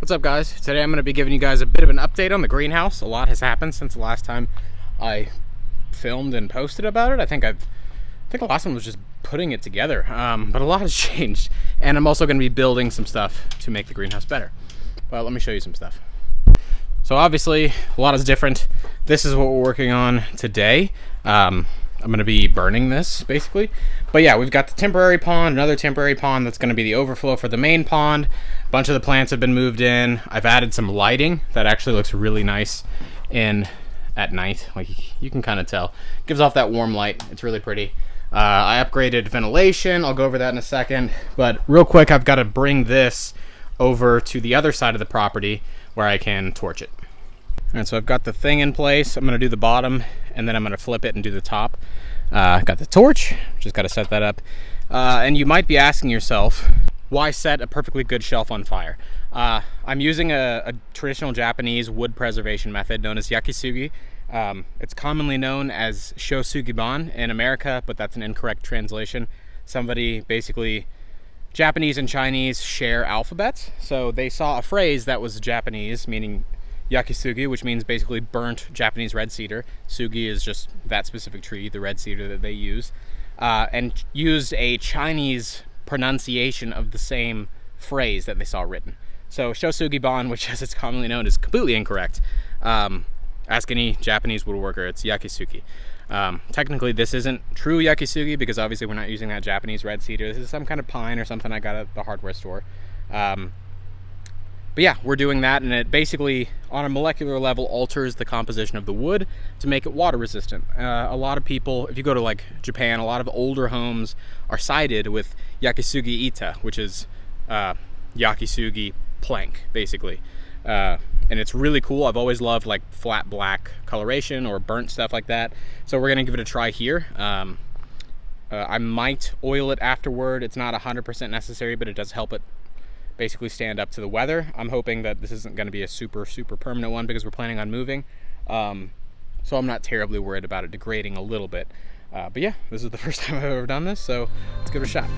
What's up, guys? Today I'm going to be giving you guys a bit of an update on the greenhouse. A lot has happened since the last time I filmed and posted about it. I think the last one was just putting it together, but a lot has changed. And I'm also going to be building some stuff to make the greenhouse better. Well, let me show you some stuff. So obviously, a lot is different. This is what we're working on today. I'm going to be burning this, basically. But yeah, we've got the temporary pond, another temporary pond that's going to be the overflow for the main pond. A bunch of the plants have been moved in. I've added some lighting that actually looks really nice in at night. Like, you can kind of tell. Gives off that warm light. It's really pretty. I upgraded ventilation. I'll go over that in a second. But real quick, I've got to bring this over to the other side of the property where I can torch it. All right, so I've got the thing in place. I'm going to do the bottom, and then I'm going to flip it and do the top. Got the torch. Just got to set that up. And you might be asking yourself, why set a perfectly good shelf on fire? I'm using a traditional Japanese wood preservation method known as yakisugi. It's commonly known as shosugiban in America, but that's an incorrect translation. Somebody basically, Japanese and Chinese share alphabets, so they saw a phrase that was Japanese, meaning yakisugi, which means basically burnt Japanese red cedar. Sugi is just that specific tree, the red cedar that they use, and used a Chinese pronunciation of the same phrase that they saw written. So shosugiban, which as it's commonly known, is completely incorrect. Ask any Japanese woodworker, it's yakisugi. Technically this isn't true yakisugi because obviously we're not using that Japanese red cedar. This is some kind of pine or something I got at the hardware store. But yeah, we're doing that, and it basically, on a molecular level, alters the composition of the wood to make it water resistant. A lot of people, if you go to like Japan, a lot of older homes are sided with yakisugi ita, which is yakisugi plank, basically. And it's really cool. I've always loved like flat black coloration or burnt stuff like that. So we're gonna give it a try here. I might oil it afterward. It's not 100% necessary, but it does help it basically stand up to the weather. I'm hoping that this isn't going to be a super permanent one because we're planning on moving. So I'm not terribly worried about it degrading a little bit. But yeah, this is the first time I've ever done this, so let's give it a shot.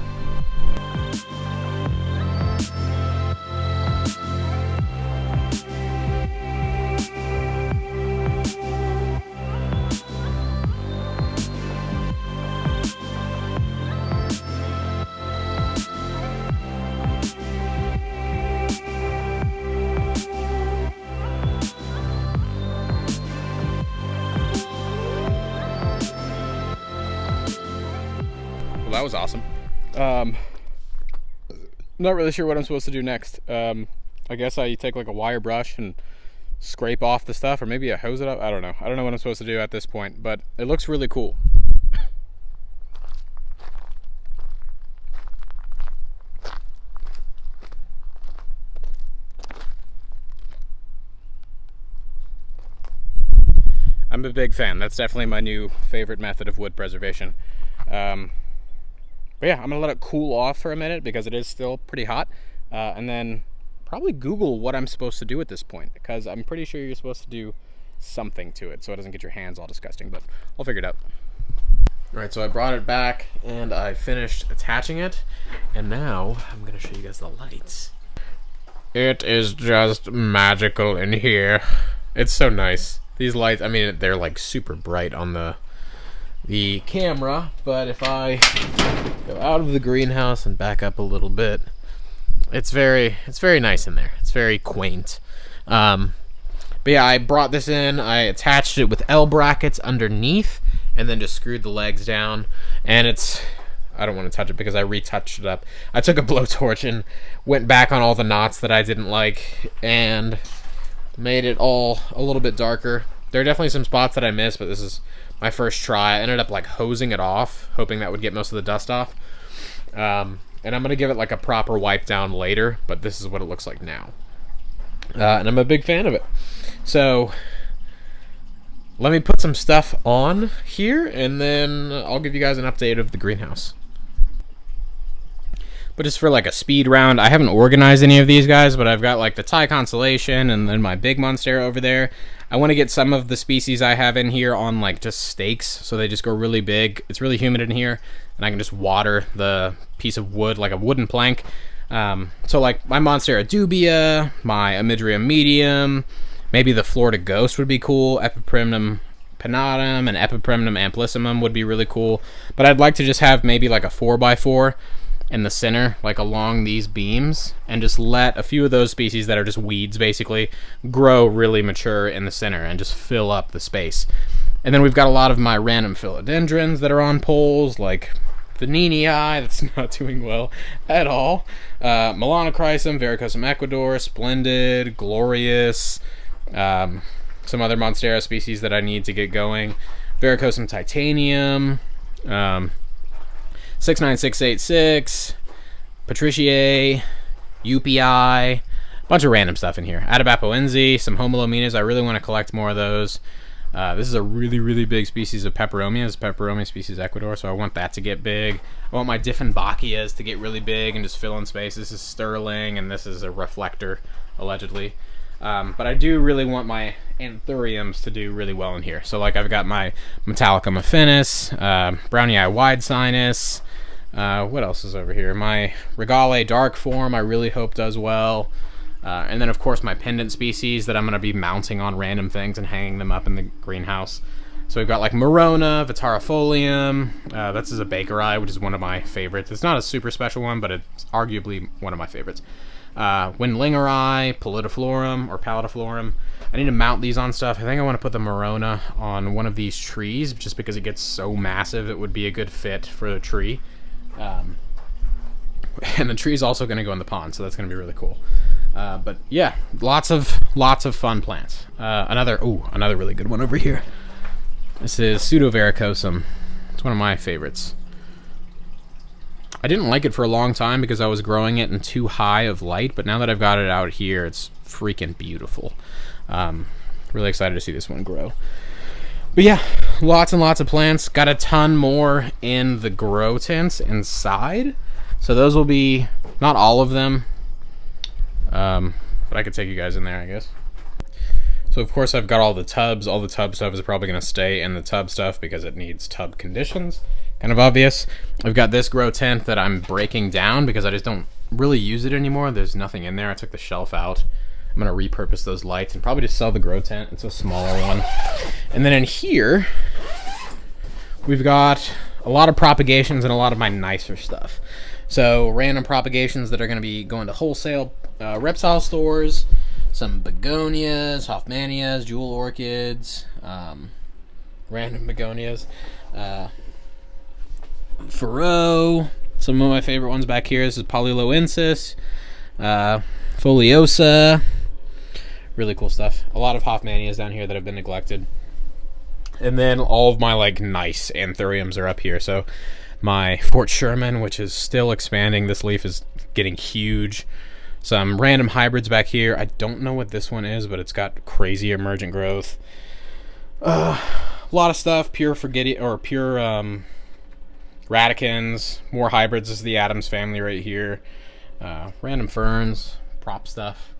Well, that was awesome. Not really sure what I'm supposed to do next. I guess I take like a wire brush and scrape off the stuff, or maybe I hose it up. I don't know what I'm supposed to do at this point, but it looks really cool. I'm a big fan. That's definitely my new favorite method of wood preservation. But yeah, I'm gonna let it cool off for a minute because it is still pretty hot, and then probably Google what I'm supposed to do at this point, because I'm pretty sure you're supposed to do something to it so it doesn't get your hands all disgusting, but I'll figure it out. All right, so I brought it back and I finished attaching it, and now I'm gonna show you guys the lights. It is just magical in here. It's so nice. These lights, I mean, they're like super bright on the camera, but if I go out of the greenhouse and back up a little bit, it's very nice in there. It's very quaint. But yeah, I brought this in, I attached it with L brackets underneath, and then just screwed the legs down, and I don't want to touch it because I retouched it up. I took a blowtorch and went back on all the knots that I didn't like and made it all a little bit darker. There are definitely some spots that I missed, but this is my first try. I ended up like hosing it off, hoping that would get most of the dust off. And I'm going to give it like a proper wipe down later, but this is what it looks like now. And I'm a big fan of it. So let me put some stuff on here, and then I'll give you guys an update of the greenhouse. But just for like a speed round, I haven't organized any of these guys, but I've got like the Thai Constellation and then my big monstera over there. I want to get some of the species I have in here on like just stakes, so they just go really big. It's really humid in here, and I can just water the piece of wood like a wooden plank. So like my Monstera dubia, my Amidria medium, maybe the Florida Ghost would be cool. Epiprimnum pinnatum and Epiprimnum amplissimum would be really cool. But I'd like to just have maybe like a 4x4 in the center, like along these beams, and just let a few of those species that are just weeds basically grow really mature in the center and just fill up the space. And then we've got a lot of my random philodendrons that are on poles, like the Nini Eye, that's not doing well at all. Melanochrysum, Varicosum Ecuador, Splendid, Glorious, some other Monstera species that I need to get going. Varicosum Titanium, 69686, Patriciae, UPI, bunch of random stuff in here. Atabapoense, some Homolominas. I really want to collect more of those. This is a really, really big species of Peperomias, Peperomia species Ecuador, so I want that to get big. I want my Dieffenbachias to get really big and just fill in space. This is Sterling, and this is a Reflector, allegedly. But I do really want my Anthuriums to do really well in here. So like I've got my Metallicum affinis, Brownie Eye Wide Sinus. What else is over here? My Regale Dark Form I really hope does well. And then of course my pendant species that I'm going to be mounting on random things and hanging them up in the greenhouse. So we've got like Morona, Vitarifolium. This is a Baker Eye, which is one of my favorites. It's not a super special one, but it's arguably one of my favorites. Windlingeri, Pallitiflorum or Pallitiflorum. I need to mount these on stuff. I think I want to put the Morona on one of these trees just because it gets so massive. It would be a good fit for the tree. And the tree is also going to go in the pond, so that's going to be really cool. But yeah, lots of fun plants. Another really good one over here. This is Pseudovaricosum. It's one of my favorites. I didn't like it for a long time because I was growing it in too high of light, but now that I've got it out here, it's freaking beautiful. Really excited to see this one grow. But yeah, lots and lots of plants. Got a ton more in the grow tents inside. So those will be, not all of them, but I could take you guys in there, I guess. So of course I've got all the tubs. All the tub stuff is probably going to stay in the tub stuff because it needs tub conditions. Kind of obvious. I've got this grow tent that I'm breaking down because I just don't really use it anymore. There's nothing in there. I took the shelf out. I'm going to repurpose those lights and probably just sell the grow tent. It's a smaller one. And then in here, we've got a lot of propagations and a lot of my nicer stuff. So random propagations that are going to be going to wholesale reptile stores, some begonias, hoffmanias, jewel orchids, random begonias, Furrow, some of my favorite ones back here. This is Polyloensis, Foliosa, really cool stuff. A lot of hoffmanias down here that have been neglected. And then all of my like nice anthuriums are up here. So my Fort Sherman, which is still expanding. This leaf is getting huge. Some random hybrids back here. I don't know what this one is, but it's got crazy emergent growth. A lot of stuff. Pure Radicans. More hybrids. This is the Adams family right here. Random ferns. Prop stuff.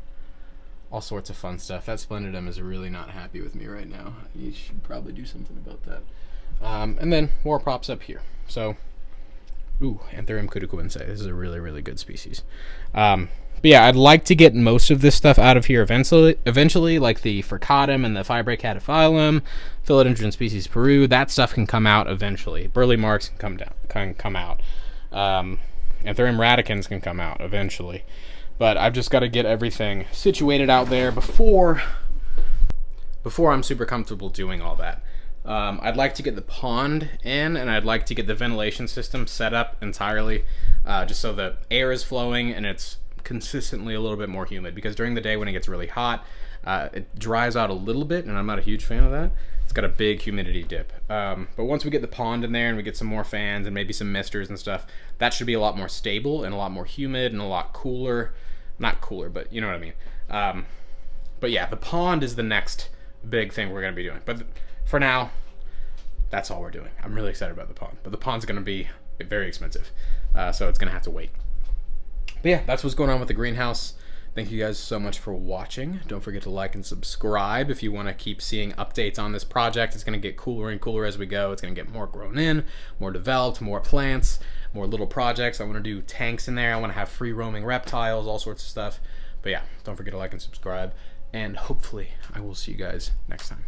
All sorts of fun stuff. That Splendidum is really not happy with me right now. You should probably do something about that. And then more props up here. So, Anthurium cutucuense. This is a really, really good species. But yeah, I'd like to get most of this stuff out of here eventually, like the Furcatum and the Fibracataphyllum, Philodendron species Peru. That stuff can come out eventually. Burley marks can come out. Anthurium radicans can come out eventually. But I've just got to get everything situated out there before I'm super comfortable doing all that. I'd like to get the pond in, and I'd like to get the ventilation system set up entirely, just so the air is flowing and it's consistently a little bit more humid, because during the day when it gets really hot, it dries out a little bit, and I'm not a huge fan of that. It's got a big humidity dip. But once we get the pond in there and we get some more fans and maybe some misters and stuff, that should be a lot more stable and a lot more humid and a lot cooler. Not cooler, but you know what I mean. But yeah, the pond is the next big thing we're going to be doing. But for now, that's all we're doing. I'm really excited about the pond. But the pond's going to be very expensive, so it's going to have to wait. But yeah, that's what's going on with the greenhouse. Thank you guys so much for watching. Don't forget to like and subscribe if you want to keep seeing updates on this project. It's going to get cooler and cooler as we go. It's going to get more grown in, more developed, more plants, more little projects. I want to do tanks in there. I want to have free roaming reptiles, all sorts of stuff. But yeah, don't forget to like and subscribe. And hopefully I will see you guys next time.